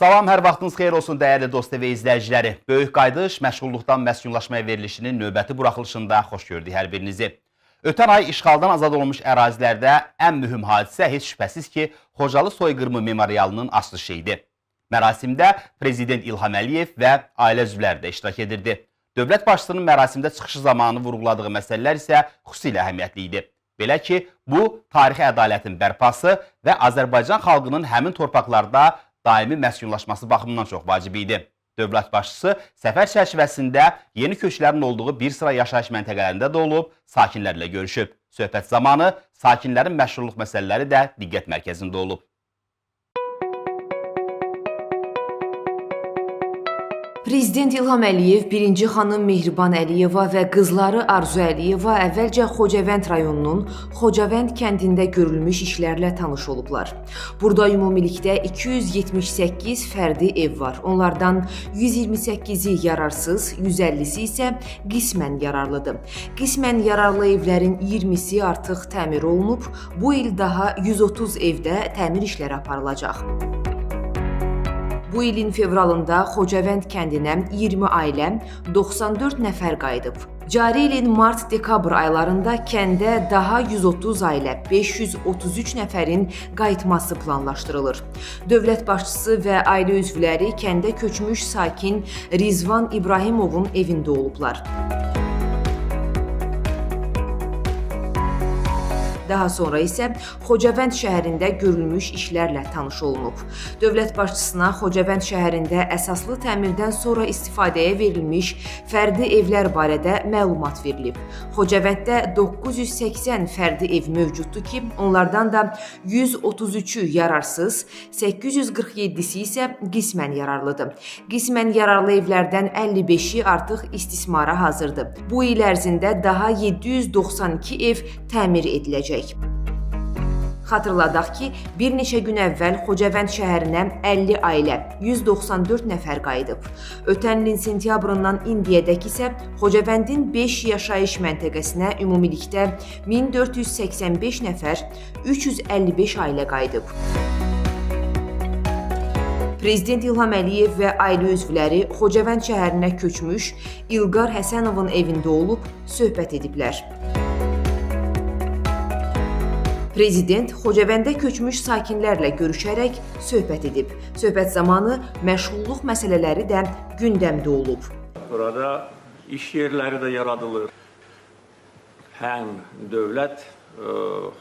Salam, hər vaxtınız xeyir olsun dəyərli dost və izləyiciləri. Böyük qayıdış məşğulluqdan məskunlaşmaya verilişinin növbəti buraxılışında xoş gördük hər birinizi. Ötən ay işğaldan azad olunmuş ərazilərdə ən mühüm hadisə heç şübhəsiz ki, Xocalı soyqırımı memorialının açılışı idi. Mərasimdə Prezident İlham Əliyev və ailə üzvləri də iştirak edirdi. Dövlət başçısının mərasimdə çıxışı zamanı vurğuladığı məsələlər isə xüsusilə əhəmiyyətli idi. Belə ki, bu tarixi ədalətin bərpası və Azərbaycan xalqının həmin torpaqlarda daimi məskunlaşması baxımından çox vacib idi. Dövlət başçısı səfər çərçivəsində yeni köçlərin olduğu bir sıra yaşayış məntəqələrində də olub, sakinlərlə görüşüb. Söhbət zamanı sakinlərin məşğulluq məsələləri də diqqət mərkəzində olub. Prezident İlham Əliyev, birinci xanım Mehriban Əliyeva və qızları Arzu Əliyeva əvvəlcə Xocavənd rayonunun Xocavənd kəndində görülmüş işlərlə tanış olublar. Burada ümumilikdə 278 fərdi ev var. Onlardan 128-i yararsız, 150-si isə qismən yararlıdır. Qismən yararlı evlərin 20-si artıq təmir olunub, bu il daha 130 evdə təmir işləri aparılacaq. Bu ilin fevralında Xocavənd kəndinə 20 ailə, 94 nəfər qayıdıb. Cari ilin mart-dekabr aylarında kəndə daha 130 ailə, 533 nəfərin qayıtması planlaşdırılır. Dövlət başçısı və ailə üzvləri kəndə köçmüş sakin Rizvan İbrahimovun evində olublar. Daha sonra isə Xocavənd şəhərində görülmüş işlərlə tanış olunub. Dövlət başçısına Xocavənd şəhərində əsaslı təmirdən sonra istifadəyə verilmiş fərdi evlər barədə məlumat verilib. Xocavənddə 980 fərdi ev mövcuddur ki, onlardan da 133-ü yararsız, 847-si isə qismən yararlıdır. Qismən yararlı evlərdən 55-i artıq istismara hazırdır. Bu il ərzində daha 792 ev təmir ediləcək. Xatırladaq ki, bir neçə gün əvvəl Xocavənd şəhərinə 50 ailə, 194 nəfər qayıdıb. Ötən ilin sentyabrından indiyədək isə Xocavəndin 5 yaşayış məntəqəsinə ümumilikdə 1485 nəfər, 355 ailə qayıdıb. Prezident İlham Əliyev və ailə üzvləri Xocavənd şəhərinə köçmüş İlqar Həsənovun evində olub, söhbət ediblər. Prezident Xocavəndə köçmüş sakinlərlə görüşərək söhbət edib. Söhbət zamanı məşğulluq məsələləri də gündəmdə olub. Burada iş yerləri də yaradılır. Həm dövlət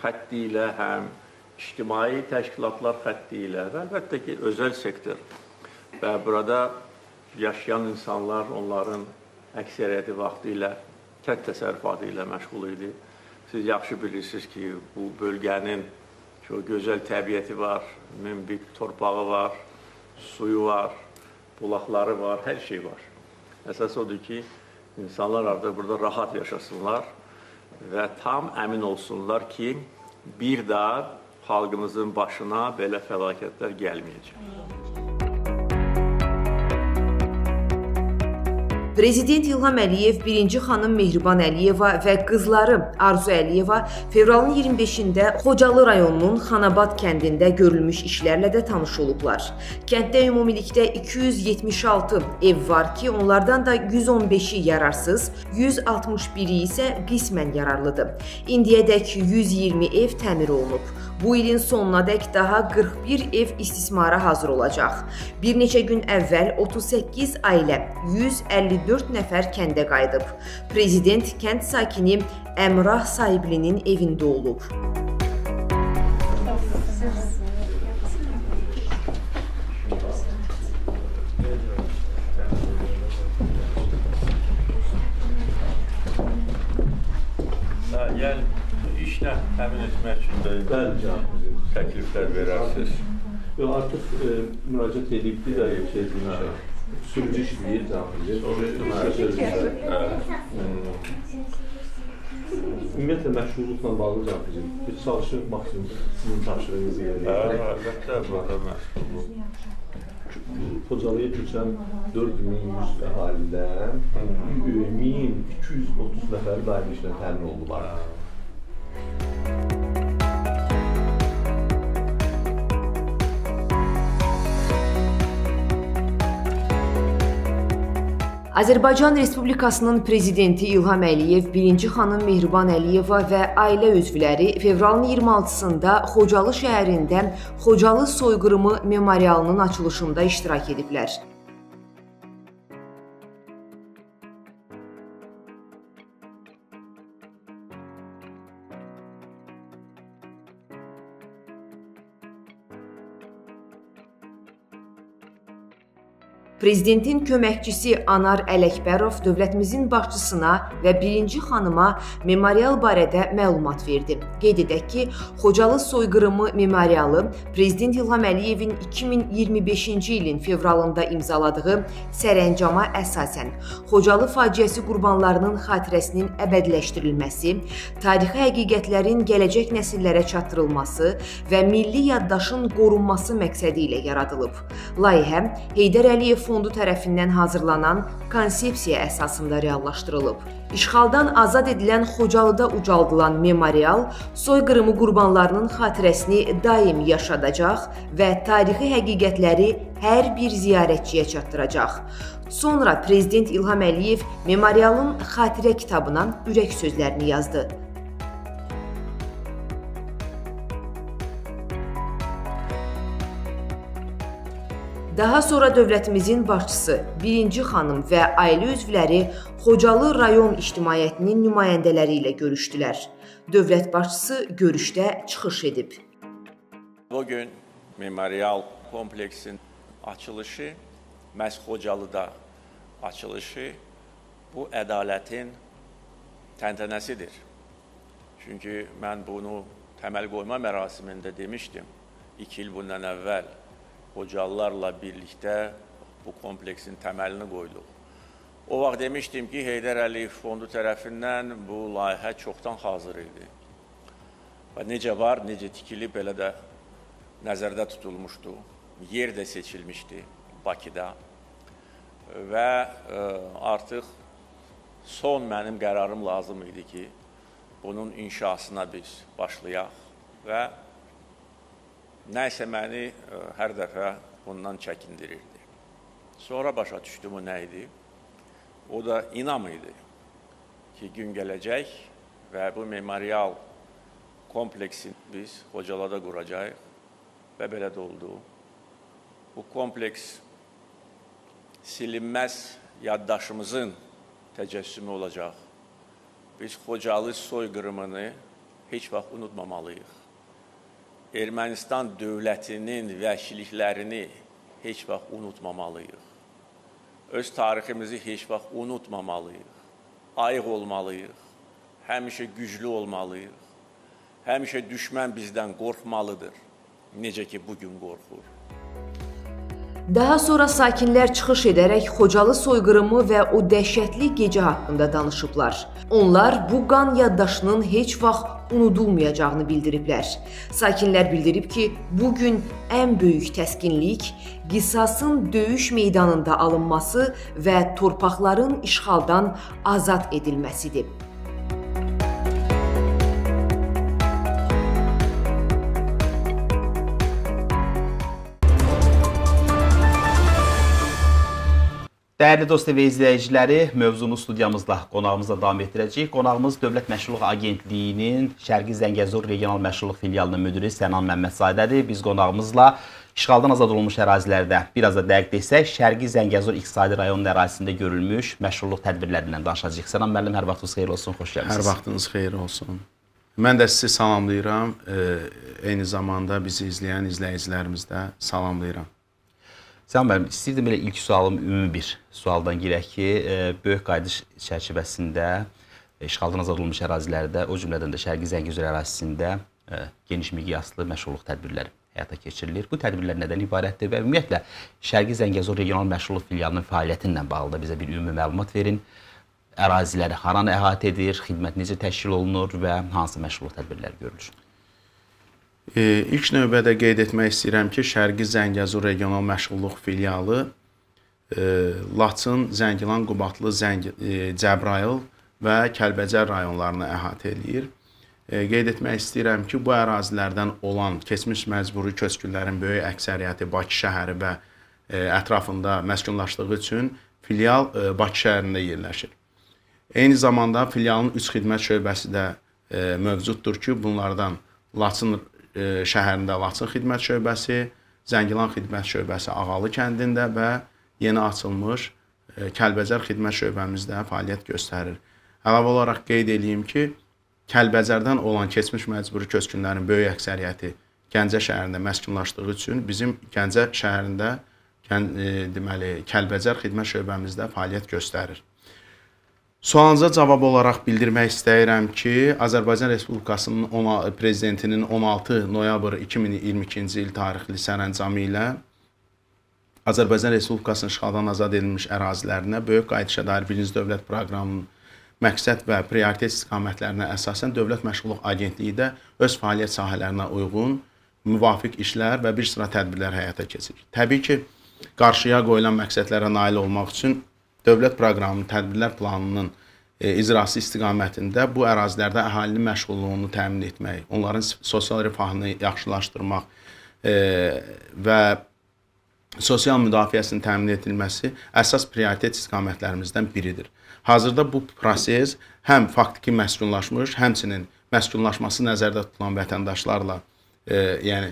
xətti ilə, həm ictimai təşkilatlar xətti ilə və əlbəttə ki, özəl sektor. Və burada yaşayan insanlar, onların əksəriyyəti vaxtı ilə kənd təsərrüfatı ilə məşğul idi. Siz yaxşı bilirsiniz ki, bu bölgənin çox gözəl təbiəti var, münbit torpağı var, suyu var, bulaqları var, hər şey var. Əsas odur ki, insanlar artıq burada rahat yaşasınlar və tam əmin olsunlar ki, bir daha xalqımızın başına belə fəlakətlər gəlməyəcək. Prezident İlham Əliyev, birinci xanım Mehriban Əliyeva və qızları Arzu Əliyeva fevralın 25-də Xocalı rayonunun Xanabad kəndində görülmüş işlərlə də tanış olublar. Kənddə ümumilikdə 276 ev var ki, onlardan da 115-i yararsız, 161-i isə qismən yararlıdır. İndiyədək 120 ev təmir olunub. Bu ilin sonunadək daha 41 ev istismara hazır olacaq. Bir neçə gün əvvəl 38 ailə, 154 nəfər kəndə qayıdıb. Prezident kənd sakini Əmrah sahiblinin evində olub. Yəni, işlə təmin etmək üçün də təkliflər verərsiniz. Artıq müraciət edibdir də şey edilmişək. Sürücü işləyir cahildir. Ümumiyyətlə, məşğulluqla bağlı cahildir. Biz çalışırıq maksimum sizin tapşırığınızı yerləyək. Əlbəttə, burada məşğulluq. Xocalıya köçən 4100 əhalidən 1230 nəfər daimi işlə təmin oldular. Azərbaycan Respublikasının prezidenti İlham Əliyev, birinci xanım Mehriban Əliyeva və ailə üzvləri fevralın 26-sında Xocalı şəhərində Xocalı soyqırımı memorialının açılışında iştirak ediblər. Prezidentin köməkçisi Anar Ələkbərov dövlətimizin başçısına və birinci xanıma memorial barədə məlumat verdi. Qeyd edək ki, Xocalı soyqırımı memorialı Prezident İlham Əliyevin 2025-ci ilin fevralında imzaladığı sərəncama əsasən Xocalı faciəsi qurbanlarının xatirəsinin əbədiləşdirilməsi, tarixi həqiqətlərin gələcək nəsillərə çatdırılması və milli yaddaşın qorunması məqsədi ilə yaradılıb. Layihə Heydər Əliyev Fondu tərəfindən hazırlanan konsepsiya əsasında reallaşdırılıb. İşğaldan azad edilən Xocalıda ucaldılan memorial soyqırımı qurbanlarının xatirəsini daim yaşadacaq və tarixi həqiqətləri hər bir ziyarətçiyə çatdıracaq. Sonra Prezident İlham Əliyev memorialın xatirə kitabına ürək sözlərini yazdı. Daha sonra dövlətimizin başçısı, birinci xanım və ailə üzvləri Xocalı rayon ictimaiyyətinin nümayəndələri ilə görüşdülər. Dövlət başçısı görüşdə çıxış edib. Bugün memorial kompleksin açılışı, məhz Xocalıda açılışı bu ədalətin təntənəsidir. Çünki mən bunu təməl qoyma mərasimində demişdim. 2 il bundan əvvəl Xocalılarla birlikdə bu kompleksin təməlini qoyduq. O vaxt demişdim ki, Heydər Əliyev Fondu tərəfindən bu layihə çoxdan hazır idi. Və necə var, necə tikilib, belə də nəzərdə tutulmuşdu. Yer də seçilmişdi Bakıda. Və artıq son mənim qərarım lazım idi ki, bunun inşasına biz başlayaq və nəysə məni hər dəfə bundan çəkindirirdi. Sonra başa düşdüm o nə idi? O da inam idi ki, gün gələcək və bu memorial kompleksini biz Xocalada quracağıq və belə də oldu. Bu kompleks silinməz yaddaşımızın təcəssümü olacaq. Biz Xocalı soyqırımını heç vaxt unutmamalıyıq. Ermənistan dövlətinin vəhşiliklərini heç vaxt unutmamalıyıq. Öz tariximizi heç vaxt unutmamalıyıq. Ayıq olmalıyıq. Həmişə güclü olmalıyıq. Həmişə düşmən bizdən qorxmalıdır. Necə ki, bugün qorxur. Daha sonra sakinlər çıxış edərək Xocalı soyqırımı və o dəhşətli gecə haqqında danışıblar. Onlar bu qan yaddaşının heç vaxt unudulmayacağını bildiriblər. Sakinlər bildirib ki, bugün ən böyük təskinlik qisasın döyüş meydanında alınması və torpaqların işğaldan azad edilməsidir. Dəyərli dost və izləyiciləri, mövzunu studiyamızda qonağımızla davam etdirəcəyik. Qonağımız Dövlət Məşğulluq Agentliyinin Şərqi Zəngəzur Regional Məşğulluq Filialının müdiri Sənan Məmmədzadədir. Biz qonağımızla işğaldan azad olunmuş ərazilərdə, biraz da dəqiq desək, Şərqi Zəngəzur İqtisadi Rayonun ərazisində görülmüş məşğulluq tədbirlərindən danışacağıq. Sənan müəllim, hər vaxtınız xeyir olsun, xoş gəlmisiniz. Hər vaxtınız xeyir olsun. Mən də sizi salamlayıram. Eyni zamanda bizi izləyən izləyicilərimiz də salamlayıram. Sənan müəllim, istəyirdim belə ilk sualım ümumi bir sualdan girək ki, böyük qayıdış çərçivəsində işğaldan azad olunmuş ərazilərdə, o cümlədən də Şərqi Zəngəzur ərazisində geniş miqyaslı məşğulluq tədbirləri həyata keçirilir. Bu tədbirlər nədən ibarətdir və ümumiyyətlə Şərqi Zəngəzur Regional Məşğulluq Filialının fəaliyyəti ilə bağlı da bizə bir ümumi məlumat verin. Əraziləri haranı əhatə edir, xidmət necə təşkil olunur və hansı məşğulluq tədbirləri görülür? İlk növbədə qeyd etmək istəyirəm ki, Şərqi Zəngəzur Regional Məşğulluq Filialı Laçın, Zəngilan, Qubadlı, Cəbrayıl və Kəlbəcər rayonlarını əhatə edir. Qeyd etmək istəyirəm ki, bu ərazilərdən olan keçmiş məcburi köçkünlərin böyük əksəriyyəti Bakı şəhəri və ətrafında məskunlaşdığı üçün filial Bakı şəhərində yerləşir. Eyni zamanda filialın 3 xidmət şöbəsi də mövcuddur ki, bunlardan Laçın şəhərində Laçın xidmət şöbəsi, Zəngilan xidmət şöbəsi Ağalı kəndində və yeni açılmış Kəlbəcər xidmət şöbəmizdə fəaliyyət göstərir. Əlavə olaraq qeyd edeyim ki, Kəlbəcərdən olan keçmiş məcburi köçkünlərin böyük əksəriyyəti Gəncə şəhərində məskunlaşdığı üçün bizim Gəncə şəhərində deməli Kəlbəcər xidmət şöbəmizdə fəaliyyət göstərir. Sualınıza cavab olaraq bildirmək istəyirəm ki, Azərbaycan Respublikasının prezidentinin 16 noyabr 2022-ci il tarixli sərəncamı ilə Azərbaycan Respublikasının işğaldan azad edilmiş ərazilərinə böyük qayıdışa dair birinci dövlət proqramının məqsəd və prioritet istiqamətlərinə əsasən Dövlət Məşğulluq Agentliyi də öz fəaliyyət sahələrinə uyğun müvafiq işlər və bir sıra tədbirlər həyata keçirir. Təbii ki, qarşıya qoyulan məqsədlərə nail olmaq üçün dövlət proqramının, tədbirlər planının icrası istiqamətində bu ərazilərdə əhalinin məşğulluğunu təmin etmək, onların sosial rifahını yaxşılaşdırmaq və sosial müdafiəsinin təmin edilməsi əsas prioritet istiqamətlərimizdən biridir. Hazırda bu proses həm faktiki məskunlaşmış, həmçinin məskunlaşması nəzərdə tutulan vətəndaşlarla, yəni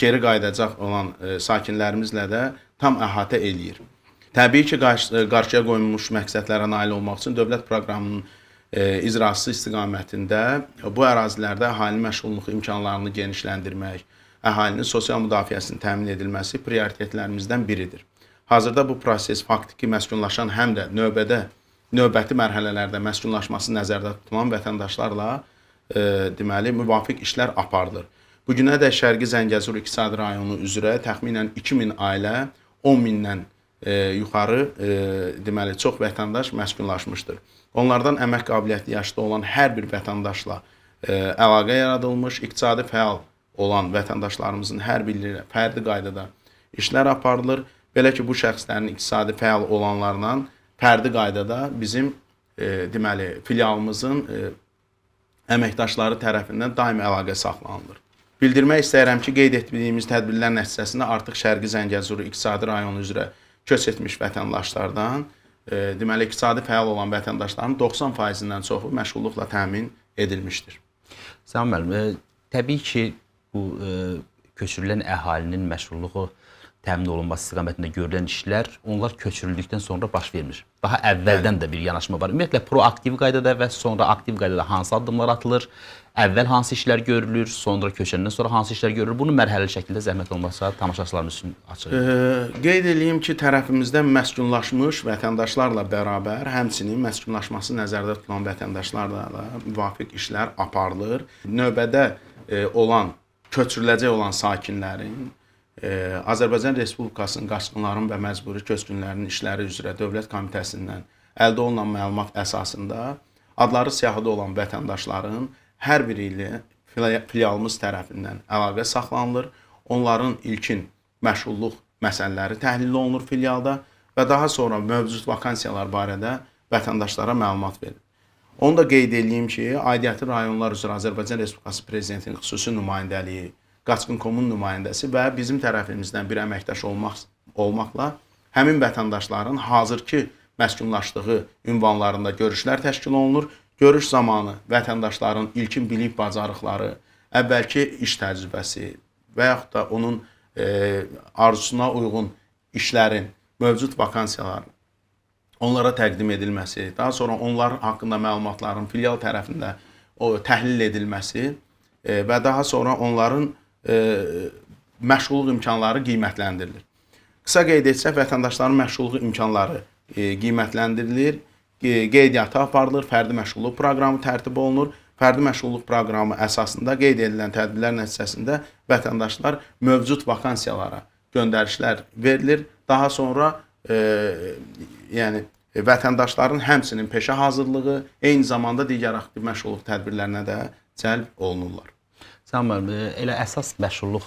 geri qayıdacaq olan sakinlərimizlə də tam əhatə eləyir. Təbii ki, qarşıya qoyulmuş məqsədlərə nail olmaq üçün dövlət proqramının icrası istiqamətində bu ərazilərdə əhalinin məşğulluq imkanlarını genişləndirmək, əhalinin sosial müdafiəsinin təmin edilməsi prioritetlərimizdən biridir. Hazırda bu proses faktiki məskunlaşan həm də növbəti mərhələlərdə məskunlaşması nəzərdə tutulan vətəndaşlarla deməli müvafiq işlər aparılır. Bu günədək Şərqi Zəngəzur İqtisadi rayonu üzrə təxminən 2000 ailə 10 mindən yuxarı deməli çox vətəndaş məskunlaşmışdır. Onlardan əmək qabiliyyətli yaşda olan hər bir vətəndaşla əlaqə yaradılmış, iqtisadi fəal olan vətəndaşlarımızın hər biri ilə fərdi qaydada işlər aparılır. Belə ki, bu şəxslərin iqtisadi fəal olanlarla fərdi qaydada bizim deməli filialımızın əməkdaşları tərəfindən daimi əlaqə saxlanılır. Bildirmək istəyirəm ki, qeyd etdiyimiz tədbirlər nəticəsində artıq Şərqi Zəngəzur İqtisadi rayonu üzrə köç etmiş vətəndaşlardan, deməli, iqtisadi fəal olan vətəndaşların 90%-dən çoxu məşğulluqla təmin edilmişdir. Səman müəllim, təbii ki, bu köçürülən əhalinin məşğulluğu təmin olunması istiqamətində görülən işlər, onlar köçürüldükdən sonra baş vermir. Daha əvvəldən də bir yanaşma var. Ümumiyyətlə, proaktiv qaydada və sonra aktiv qaydada hansı addımlar atılır, əvvəl hansı işlər görülür, sonra köçəndən sonra hansı işlər görülür? Bunu mərhələli şəkildə zəhmət olmasa tamaşaçılarımız üçün açıq. Qeyd edeyim ki, tərəfimizdən məskunlaşmış vətəndaşlarla bərabər, həmçinin məskunlaşması nəzərdə tutulan vətəndaşlarla da müvafiq işlər aparılır. Növbədə olan, köçürüləcək olan sakinlərin Azərbaycan Respublikasının Qaçqınların və Məcburi Köçkünlərin İşləri üzrə Dövlət Komitəsindən əldə olunan məlumat əsasında adları siyahıda olan vətəndaşların hər biri ilə filialımız tərəfindən əlaqə saxlanılır. Onların ilkin məşğulluq məsələləri təhlil olunur filialda və daha sonra mövcud vakansiyalar barədə vətəndaşlara məlumat verilir. Onu da qeyd edeyim ki, aidiyyatı rayonlar üzrə Azərbaycan Respublikası Prezidentinin xüsusi nümayəndəliyi, Qaçqın.com-un nümayəndəsi və bizim tərəfimizdən bir əməkdaş olmaqla həmin vətəndaşların hazırki məskunlaşdığı ünvanlarında görüşlər təşkil olunur. Görüş zamanı vətəndaşların ilkin bilik bacarıqları, əvvəlki iş təcrübəsi və yaxud da onun arzusuna uyğun işlərin, mövcud vakansiyaların onlara təqdim edilməsi, daha sonra onlar haqqında məlumatların filial tərəfində təhlil edilməsi və daha sonra onların məşğulluq imkanları qiymətləndirilir. Qısa qeyd etsək, vətəndaşların məşğulluq imkanları qiymətləndirilir, qeydiyyatı aparılır, fərdi məşğulluq proqramı tərtib olunur. Fərdi məşğulluq proqramı əsasında qeyd edilən tədbirlər nəticəsində vətəndaşlar mövcud vakansiyalara göndərişlər verilir. Daha sonra yəni vətəndaşların həmçinin peşə hazırlığı, eyni zamanda digər aktiv məşğulluq tədbirlərinə də cəlb olunurlar. Səman müəllim, elə əsas məşğulluq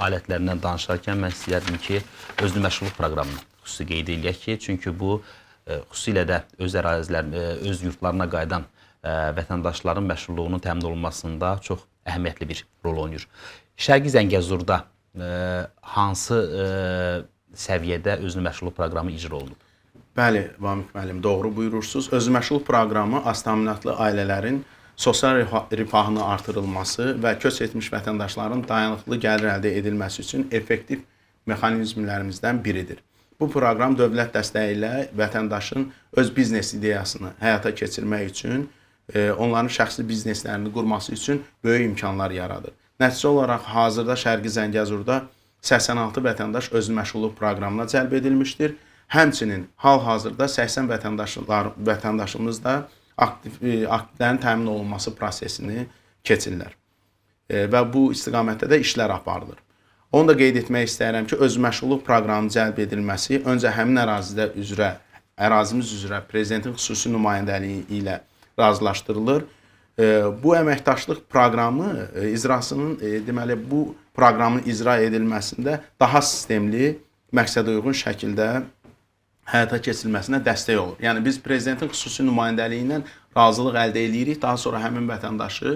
alətlərindən danışarkən mən istəyərdim ki, özünü məşğulluq proqramını xüsusi qeyd edək ki, çünki bu xüsusilə də öz ərazilərinə, öz yurtlarına qayıdan vətəndaşların məşğulluğunun təmin olunmasında çox əhəmiyyətli bir rol oynayır. Şərqi Zəngəzurda hansı səviyyədə özünü məşğulluq proqramı icra olunub? Bəli, Vamik müəllim, doğru buyurursunuz. Özməşğulluq proqramı aztəminatlı ailələrin sosial rifahını artırılması və köç etmiş vətəndaşların dayanıqlı gəlir əldə edilməsi üçün effektiv mexanizmlərimizdən biridir. Bu proqram dövlət dəstəyi ilə vətəndaşın öz biznes ideyasını həyata keçirmək üçün, onların şəxsi bizneslərini qurması üçün böyük imkanlar yaradır. Nəticə olaraq hazırda Şərqi Zəngəzurda 86 vətəndaş özməşğulluq proqramına cəlb edilmişdir. Həmçinin hal-hazırda 80 vətəndaşımız da aktivlərin təmin olunması prosesini keçirlər və bu istiqamətdə də işlər aparılır. Onu da qeyd etmək istəyirəm ki, özməşğulluq proqramının cəlb edilməsi öncə həmin ərazimiz üzrə Prezidentin xüsusi nümayəndəliyi ilə razılaşdırılır. Bu əməkdaşlıq proqramı icrasının, deməli, bu proqramın icra edilməsində daha sistemli, məqsədəuyğun şəkildə həyata keçirilməsinə dəstək olur. Yəni biz Prezidentin xüsusi nümayəndəliyi ilə razılıq əldə edirik, daha sonra həmin vətəndaşı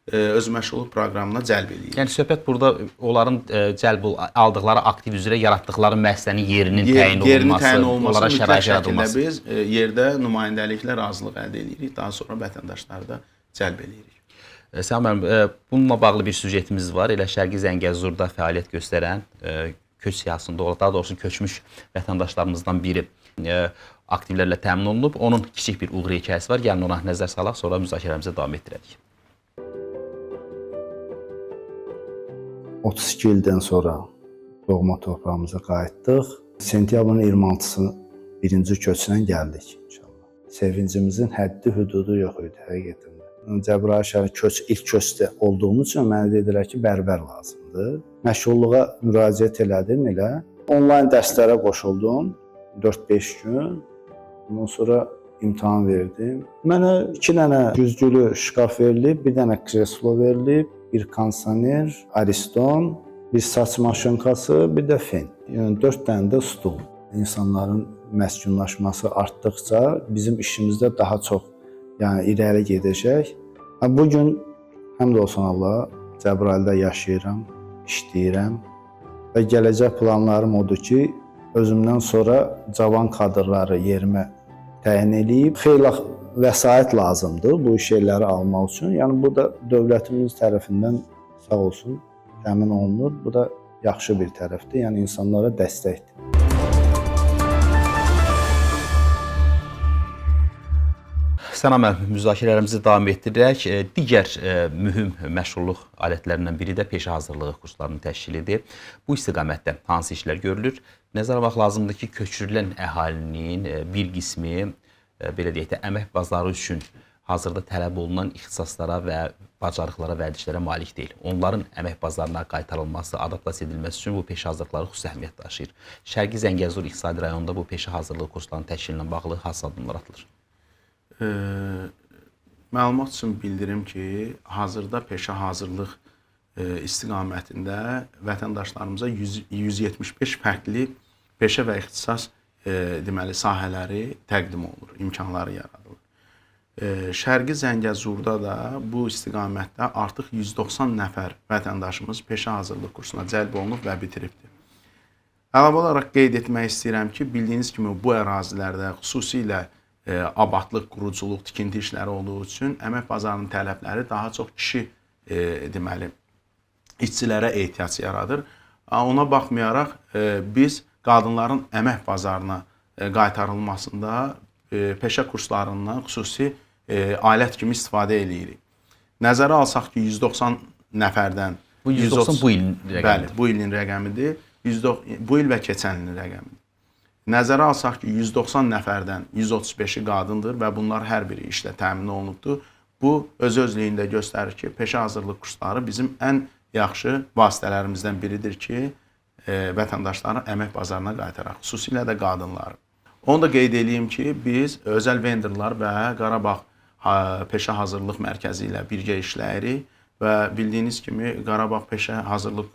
özməşğulluq proqramına cəlb edirik. Yəni söhbət burada onların cəlb aldıqları aktiv üzrə yaratdıqları müəssisənin yerinin təyin olunması, onlara şərait yaradılması. Biz yerdə nümayəndəliklə razılıq əldə edirik, daha sonra vətəndaşları da cəlb edirik. Sənan müəllim, bununla bağlı bir süjetimiz var. Elə Şərqi Zəngəzurda fəaliyyət göstərən köç siyasətində, daha doğrusu köçmüş vətəndaşlarımızdan biri aktivlərlə təmin olunub. Onun kiçik bir uğur hekayəsi var. Gəlin ona nəzər salaq, sonra müzakirəmizə davam etdirək. 32 ildən sonra doğma torpağımıza qayıtdıq. Sentyabrın 26-sı birinci köçlə gəldik inşallah. Sevincimizin həddi hüdudu yox idi həqiqətən. Cəbrayıl şəhəri ilk köçdə olduğumuz üçün mənə dedilər ki, bərbər lazımdır. Məşğulluğa müraciət elədim elə. Onlayn dərslərə qoşuldum 4-5 gün. Ondan sonra imtahan verdim. Mənə 2 dənə güzgülü şkaf verilib, 1 dənə kreslo verilib, 1 kondisioner, ariston, 1 saç maşınkası, 1 də fen. Yəni 4 dənə də stul. İnsanların məskunlaşması artdıqca bizim işimizdə daha çox irəli gedəcək. Bugün həmd olsun Allah, Cəbrayılda yaşayıram, işləyirəm və gələcək planlarım odur ki, özümdən sonra cavan kadrları yerimə təyin edib. Xeyli vəsait lazımdır bu iş yerləri almaq üçün. Yəni bu da dövlətimiz tərəfindən sağ olsun təmin olunur. Bu da yaxşı bir tərəfdir, yəni insanlara dəstəkdir. Sənan müəllim, müzakirələrimizi davam etdirək. Digər mühüm məşğulluq alətlərindən biri də peşə hazırlığı kurslarının təşkilidir. Bu istiqamətdə hansı işlər görülür? Nəzərə almaq lazımdır ki, köçürülən əhalinin bir qismi, belə deyək də, əmək bazarı üçün hazırda tələb olunan ixtisaslara və bacarıqlara, vərdişlərə malik deyil. Onların əmək bazarına qaytarılması, adaptasiya edilməsi üçün bu peşə hazırlıqları xüsusi əhəmiyyət daşıyır. Şərqi Zəngəzur iqtisadi rayonunda bu peşə hazırlığı kurslarının təşkili ilə bağlı hansı addımlar atılır? Məlumat üçün bildirim ki, hazırda peşə hazırlıq istiqamətində vətəndaşlarımıza 175 fərqli peşə və ixtisas deməli sahələri təqdim olunur, imkanları yaradılır. Şərqi Zəngəzurda da bu istiqamətdə artıq 190 nəfər vətəndaşımız peşə hazırlıq kursuna cəlb olunub və bitiribdir. Əlavə olaraq qeyd etmək istəyirəm ki, bildiyiniz kimi bu ərazilərdə xüsusilə abadlıq, quruculuq, tikinti işləri olduğu üçün əmək bazarının tələbləri daha çox kişi deməli işçilərə ehtiyac yaradır. Ona baxmayaraq biz qadınların əmək bazarına qaytarılmasında peşə kurslarından xüsusi alət kimi istifadə edirik. Nəzərə alsaq ki, 190 nəfərdən bu 190 bu ilin rəqəmidir. Bəli, bu ilin rəqəmidir. Bu il və keçən ilin rəqəmidir. Nəzərə alsaq ki, 190 nəfərdən 135-i qadındır və bunlar hər biri işlə təmin olunubdur. Bu, öz-özlüyündə göstərir ki, peşə hazırlıq kursları bizim ən yaxşı vasitələrimizdən biridir ki, vətəndaşları əmək bazarına qaytaraq, xüsusilə də qadınları. Onu da qeyd edeyim ki, biz özəl vendorlar və Qarabağ Peşə Hazırlıq Mərkəzi ilə birgə işləyirik və bildiyiniz kimi Qarabağ Peşə Hazırlıq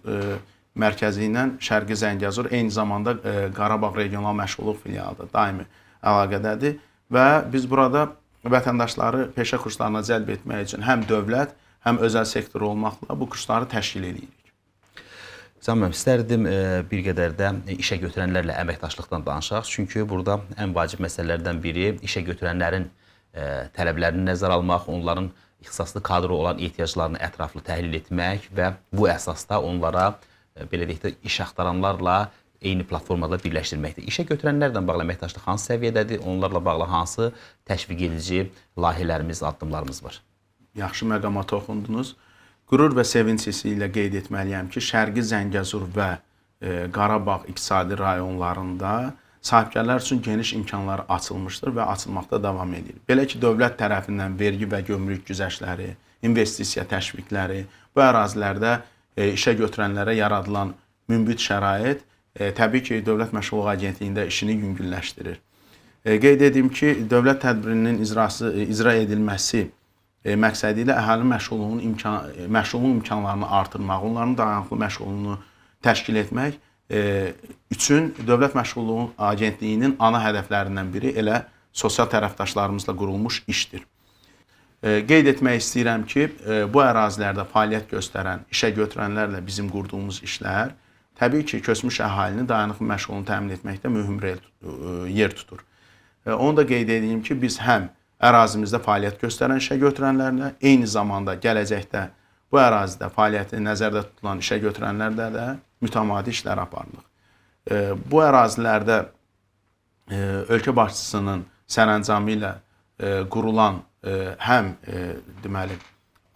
Mərkəzi ilə Şərqi Zəngəzur eyni zamanda Qarabağ Regional Məşğulluq Filialıdır, daimi əlaqədədir və biz burada vətəndaşları peşə kurslarına cəlb etmək üçün həm dövlət, həm özəl sektor olmaqla bu kursları təşkil edirik. Səməm, istərdim bir qədər də işə götürənlərlə əməkdaşlıqdan danışaq. Çünki burada ən vacib məsələlərdən biri işə götürənlərin tələblərini nəzərə almaq, onların ixtisaslı kadro olan ehtiyaclarını ətraflı təhlil etmək və bu əsasda onlara belə deyək də iş axtaranlarla eyni platformada birləşdirməkdir. İşə götürənlərlə bağlı əməkdaşlıq hansı səviyyədədir? Onlarla bağlı hansı təşviq edici layihələrimiz, addımlarımız var? Yaxşı məqama toxundunuz. Qürur və sevinç hissi ilə qeyd etməliyəm ki, Şərqi Zəngəzur və Qarabağ iqtisadi rayonlarında sahibkarlar üçün geniş imkanlar açılmışdır və açılmaqda davam edir. Belə ki, dövlət tərəfindən vergi və gömrük güzəştləri, investisiya təşviqləri, bu ərazilərdə işə götürənlərə yaradılan münbit şərait təbii ki, Dövlət Məşğulluq Agentliyində işini yüngülləşdirir. Qeyd edim ki, dövlət tədbirinin icra edilməsi məqsədi ilə əhali məşğulluğun imkanlarını artırmaq, onların dayanıqlı məşğulluğunu təşkil etmək üçün Dövlət Məşğulluğu Agentliyinin ana hədəflərindən biri elə sosial tərəfdaşlarımızla qurulmuş işdir. Qeyd etmək istəyirəm ki, bu ərazilərdə fəaliyyət göstərən, işə götürənlərlə bizim qurduğumuz işlər təbii ki, köçmüş əhalinin dayanıqlı məşğulluğunu təmin etməkdə mühüm yer tutur. Onu da qeyd edeyim ki, biz həm ərazimizdə fəaliyyət göstərən işə götürənlərlə, eyni zamanda gələcəkdə bu ərazidə fəaliyyəti nəzərdə tutulan işə götürənlərlə də mütəmadi işlər aparılır. Bu ərazilərdə ölkə başçısının sərəncamı ilə qurulan həm deməli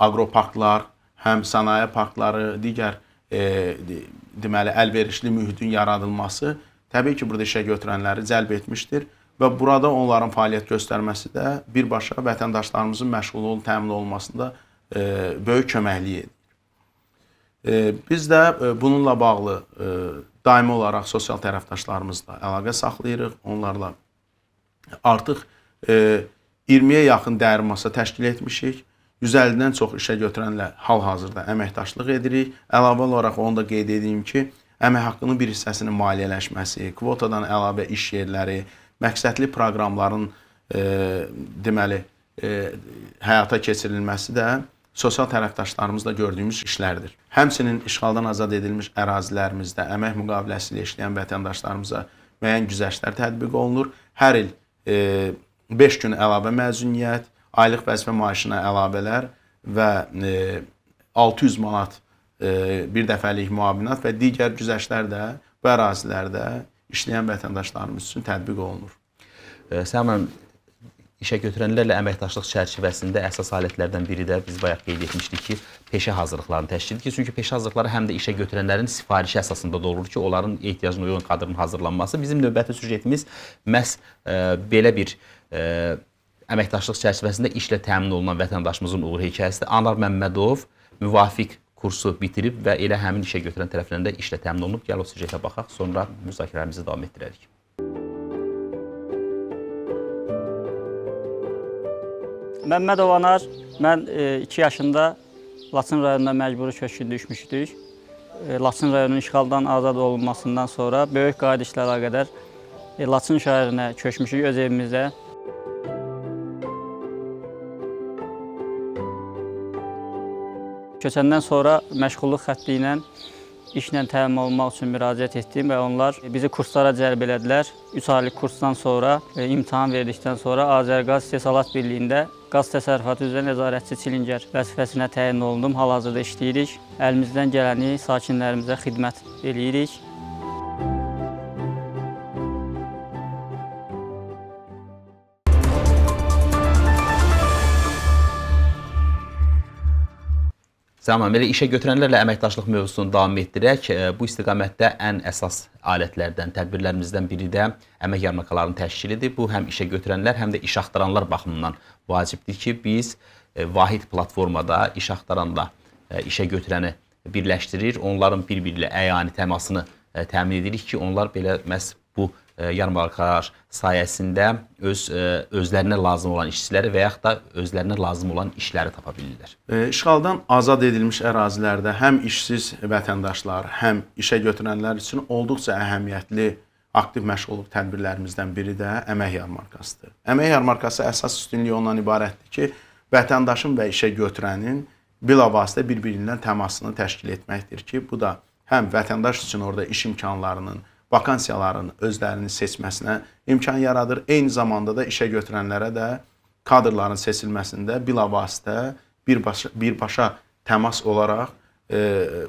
aqroparklar, həm sənaye parkları, digər deməli əlverişli mühitin yaradılması təbii ki, burada işə götürənləri cəlb etmişdir. Və burada onların fəaliyyət göstərməsi də birbaşa vətəndaşlarımızın məşğulluğunun təmin olunmasında böyük köməklik edir. Biz də bununla bağlı daimi olaraq sosial tərəfdaşlarımızla əlaqə saxlayırıq. Onlarla artıq 20-yə yaxın dəyər masa təşkil etmişik. 150-dən çox işə götürənlə hal-hazırda əməkdaşlıq edirik. Əlavə olaraq onu da qeyd edeyim ki, əmək haqqının bir hissəsinin maliyyələşməsi, kvotadan əlavə iş yerləri, məqsədli proqramların deməli həyata keçirilməsi də sosial tərəfdaşlarımızla gördüyümüz işlərdir. Həmçinin işğaldan azad edilmiş ərazilərimizdə əmək müqaviləsi ilə işləyən vətəndaşlarımıza müəyyən güzəştlər tətbiq olunur. Hər il 5 gün əlavə məzuniyyət, aylıq vəzifə maaşına əlavələr və 600 manat bir dəfəlik müavinat və digər güzəştlər də bu ərazilərdə işləyən vətəndaşlarımız üçün tətbiq olunur. Səməm, işə götürənlərlə əməkdaşlıq çərçivəsində əsas alətlərdən biri də biz bayaq qeyd etmişdik ki, peşə hazırlıqlarını təşkil edir. Çünki peşə hazırlıqları həm də işə götürənlərin sifarişi əsasında da olur ki, onların ehtiyacına uyğun kadrın hazırlanması. Bizim növbəti süjetimiz məhz belə bir əməkdaşlıq çərçivəsində işlə təmin olunan vətəndaşımızın uğur hekayəsidir. Anar Məmmədov müvafiq kursu bitirib və elə həmin işə götürən tərəflərində işlə təmin olunub. Gəl o süjetə baxaq, sonra müzakirələrimizi davam etdirərik. Məmmədov Anar, mən 2 yaşında Laçın rayonuna məcburi köçkün düşmüşdük. Laçın rayonunun işğaldan azad olunmasından sonra böyük qayıdışla əlaqədar Laçın şəhərinə köçmüşük öz evimizdə. Köçəndən sonra məşğulluq xətti ilə işlə təmin olmaq üçün müraciət etdim və onlar bizi kurslara cəlb elədilər. 3 aylıq kursdan sonra, imtahan verdikdən sonra Azərqaz İstehsalat Birliyində qaz təsərrüfatı üzrə nəzarətçi çilingər vəzifəsinə təyin olundum. Hal-hazırda işləyirik. Əlimizdən gələni sakinlərimizə xidmət edirik. Tamam, elə işə götürənlərlə əməkdaşlıq mövzusunu davam etdirək. Bu istiqamətdə ən əsas alətlərdən, tədbirlərimizdən biri də əmək yarmarkalarının təşkilidir. Bu həm işə götürənlər, həm də iş axtaranlar baxımından vacibdir ki, biz vahid platformada iş axtaranla işə götürəni birləşdirir, onların bir-biri ilə əyani təmasını təmin edirik ki, onlar belə məhz bu yarmarkalar sayəsində özlərinə lazım olan işçiləri və yaxud da özlərinə lazım olan işləri tapa bilirlər. İşğaldan azad edilmiş ərazilərdə həm işsiz vətəndaşlar, həm işə götürənlər üçün olduqca əhəmiyyətli aktiv məşğulluq tədbirlərimizdən biri də əmək yarmarkasıdır. Əmək yarmarkası əsas üstünlüyü ondan ibarətdir ki, vətəndaşın və işə götürənin bilavasitə bir-birindən təmasını təşkil etməkdir ki, bu da həm vətəndaş üçün orada iş imkanlarının, vakansiyaların özlərini seçməsinə imkan yaradır. Eyni zamanda da işə götürənlərə də kadrların seçilməsində bilavasitə birbaşa təmas olaraq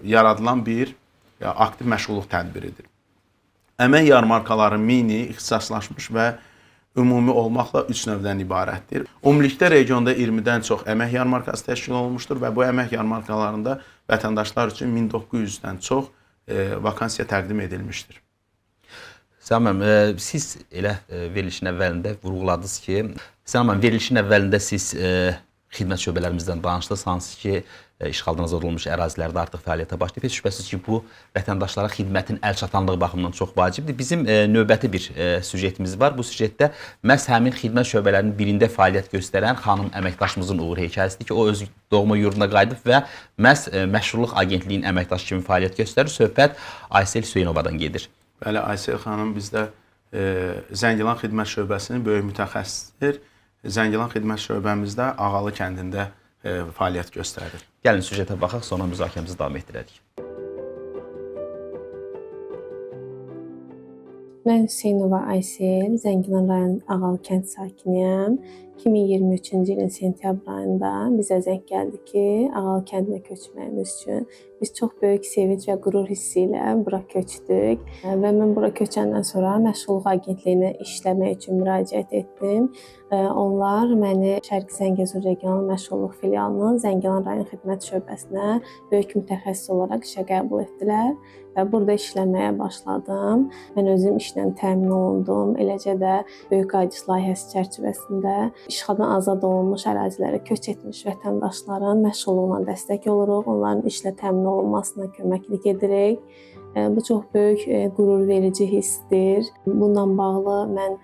yaradılan bir aktiv məşğulluq tədbiridir. Əmək yarmarkaları mini, ixtisaslaşmış və ümumi olmaqla 3 növdən ibarətdir. Ümumilikdə regionda 20-dən çox əmək yarmarkası təşkil olunmuşdur və bu əmək yarmarkalarında vətəndaşlar üçün 1900-dən çox vakansiya təqdim edilmişdir. Sənan müəllim, siz elə verilişin əvvəlində vurğuladınız ki, Sənan müəllim, verilişin əvvəlində siz xidmət şöbələrimizdən danışdınız, hansı ki, işğaldan azad olunmuş ərazilərdə artıq fəaliyyətə başlayıb. Heç şübhəsiz ki, bu vətəndaşlara xidmətin əlçatanlığı baxımından çox vacibdir. Bizim növbəti bir süjetimiz var. Bu süjetdə məhz həmin xidmət şöbələrinin birində fəaliyyət göstərən xanım əməkdaşımızın uğur hekayəsidir ki, o öz doğma yurduna qayıdıb və məhz Məşğulluq Agentliyin əməkdaşı kimi fəaliyyət göstərir. Söhbət Aysel Hüseynovadan gedir. Bəli, Aysel xanım bizdə Zəngilan xidmət şöbəsinin böyük mütəxəssisidir. Zəngilan xidmət şöbəmizdə Ağalı kəndində fəaliyyət göstərir. Gəlin süjetə baxaq, sonra müzakirəmizi davam etdirərik. Mən Hüseynova Aysel, Zəngilan rayon Ağalı kənd sakiniyəm. 2023-cü ilin sentyabr ayında bizə zəng gəldi ki, Ağalı kəndinə köçməyimiz üçün biz çox böyük sevinc və qürur hissi ilə bura köçdük və mən bura köçəndən sonra Məşğulluq Agentliyinə işləmək üçün müraciət etdim. Onlar məni Şərqi Zəngəzur regional məşğulluq filialının Zəngilan rayon xidmət şöbəsinə böyük mütəxəssis olaraq işə qəbul etdilər və burada işləməyə başladım. Mən özüm işlə təmin olundum. Eləcə də Böyük Qayıdış layihəsi çərçivəsində işğaldan azad olunmuş ərazilərə köç etmiş vətəndaşların məşğulluğuna dəstək oluruq. Onların işlə təmin olunmasına köməklik edirik. Bu çox böyük qürur verici hissdir. Bununla bağlı mən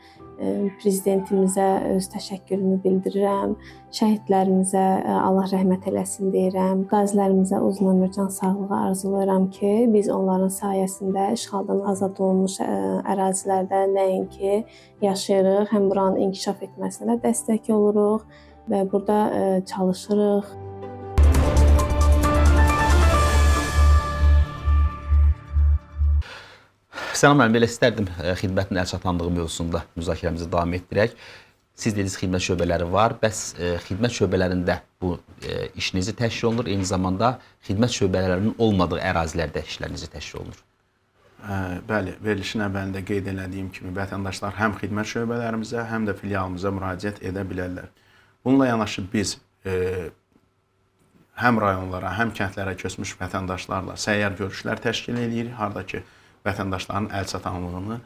prezidentimizə öz təşəkkürümü bildirirəm. Şəhidlərimizə Allah rəhmət eləsin deyirəm. Qazilərimizə uzun ömür, can sağlığı arzulayıram ki, biz onların sayəsində işğaldan azad olunmuş ərazilərdə nəinki yaşayırıq, həm buranın inkişaf etməsinə dəstək oluruq və burada çalışırıq. Sənan müəllim, belə istərdim xidmətin əlçatanlığı mövzusunda müzakirəmizi davam etdirək. Siz dediniz xidmət şöbələri var. Bəs xidmət şöbələrində bu işinizi təşkil olunur, eyni zamanda xidmət şöbələrinin olmadığı ərazilərdə işlərinizi təşkil olunur. Bəli, verilişin əvvəlində qeyd elədiyim kimi vətəndaşlar həm xidmət şöbələrimizə, həm də filialımıza müraciət edə bilərlər. Bununla yanaşı biz həm rayonlara, həm kəndlərə köçmüş vətəndaşlarla səyyar görüşlər təşkil edirik, harda ki, vətəndaşların əlçatanlığını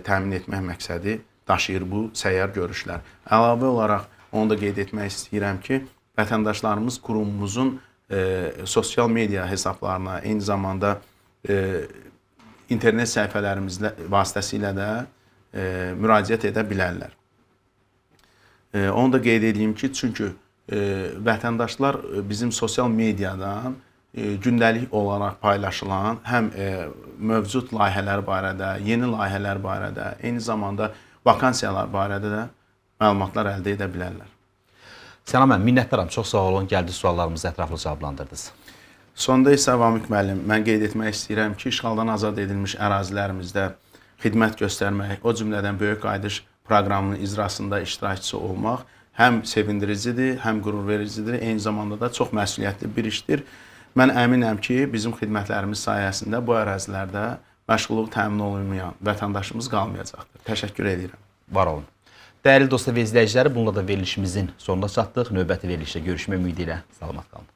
təmin etmək məqsədi daşıyır bu səyyar görüşlər. Əlavə olaraq onu da qeyd etmək istəyirəm ki, vətəndaşlarımız qurumumuzun sosial media hesablarına, eyni zamanda internet səhifələrimiz vasitəsilə də müraciət edə bilərlər. Onu da qeyd edeyim ki, çünki vətəndaşlar bizim sosial mediadan gündəlik olaraq paylaşılan həm mövcud layihələr barədə, yeni layihələr barədə, eyni zamanda vakansiyalar barədə də məlumatlar əldə edə bilərlər. Sənan müəllim, minnətdaram. Çox sağ olun, gəldi suallarımızı ətraflı cavablandırdınız. Sonda isə Vamik müəllim, mən qeyd etmək istəyirəm ki, işğaldan azad edilmiş ərazilərimizdə xidmət göstərmək, o cümlədən Böyük Qayıdış proqramının icrasında iştirakçısı olmaq həm sevindiricidir, həm qürur vericidir, eyni zamanda da çox məsuliyyətli bir işdir. Mən əminəm ki, bizim xidmətlərimiz sayəsində bu ərazilərdə məşğulluq təmin olunmayan vətəndaşımız qalmayacaqdır. Təşəkkür edirəm. Var olun. Dəyərli dostlar və izləyiciləri, bununla da verilişimizin sonuna çatdıq. Növbəti verilişdə görüşmək ümidi ilə salamat qalın.